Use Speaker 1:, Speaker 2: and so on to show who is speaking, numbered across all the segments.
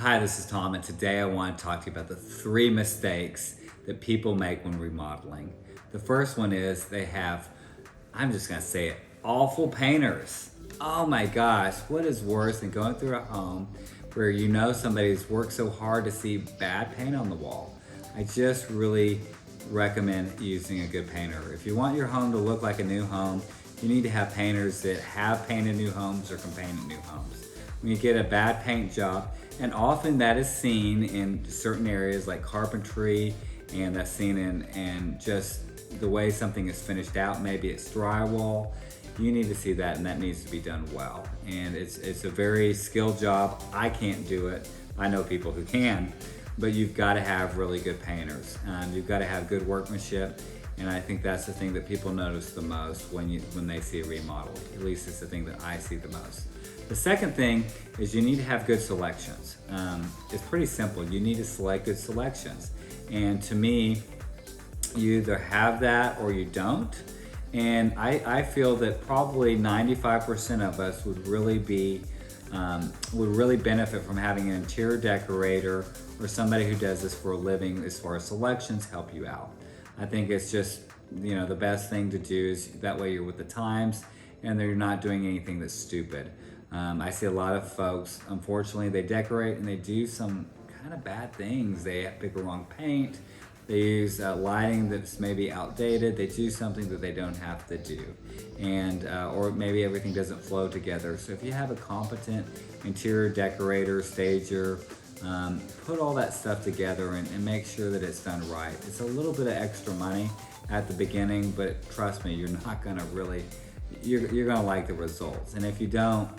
Speaker 1: Hi, this is Tom, and today I want to talk to you about the 3 mistakes that people make when remodeling. The first one is they have, I'm just gonna say it, awful painters. Oh my gosh, what is worse than going through a home where you know somebody's worked so hard to see bad paint on the wall? I just really recommend using a good painter. If you want your home to look like a new home, you need to have painters that have painted new homes or can paint new homes. When you get a bad paint job, and often that is seen in certain areas like carpentry, and that's seen in just the way something is finished out. Maybe it's drywall. You need to see that, and that needs to be done well. And it's a very skilled job. I can't do it. I know people who can, but you've got to have really good painters. You've got to have good workmanship, and I think that's the thing that people notice the most when they see a remodel. At least it's the thing that I see the most. The second thing is you need to have good selections. It's pretty simple. You need to select good selections. And to me, you either have that or you don't. And I feel that probably 95% of us would really benefit from having an interior decorator or somebody who does this for a living as far as selections help you out. I think it's just, the best thing to do is that way you're with the times and they're not doing anything that's stupid. I see a lot of folks, unfortunately, they decorate and they do some kind of bad things. They pick the wrong paint. They use lighting that's maybe outdated. They do something that they don't have to do. And, or maybe everything doesn't flow together. So if you have a competent interior decorator, stager, put all that stuff together and make sure that it's done right. It's a little bit of extra money at the beginning, but trust me, you're not gonna really, you're gonna like the results. And if you don't,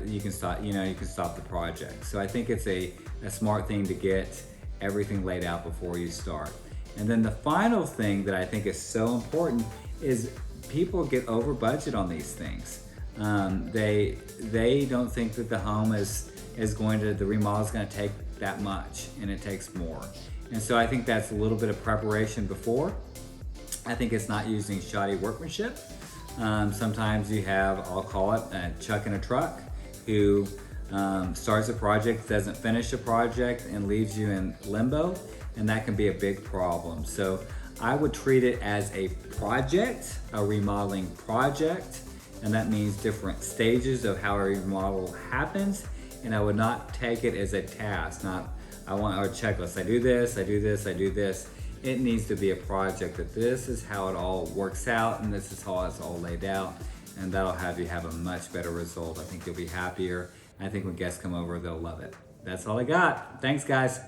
Speaker 1: you can stop the project. So I think it's a smart thing to get everything laid out before you start. And then the final thing that I think is so important is people get over budget on these things. They don't think that the home the remodel is going to take that much, and it takes more. And so I think that's a little bit of preparation before. I think it's not using shoddy workmanship. Sometimes you have, I'll call it a chuck in a truck, who starts a project, doesn't finish a project, and leaves you in limbo, and that can be a big problem. So I would treat it as a project, a remodeling project, and that means different stages of how a remodel happens, and I would not take it as a task, I want our checklist. I do this, I do this, I do this. It needs to be a project that this is how it all works out, and this is how it's all laid out, and that'll have you have a much better result. I think you'll be happier. I think when guests come over, they'll love it. That's all I got. Thanks, guys.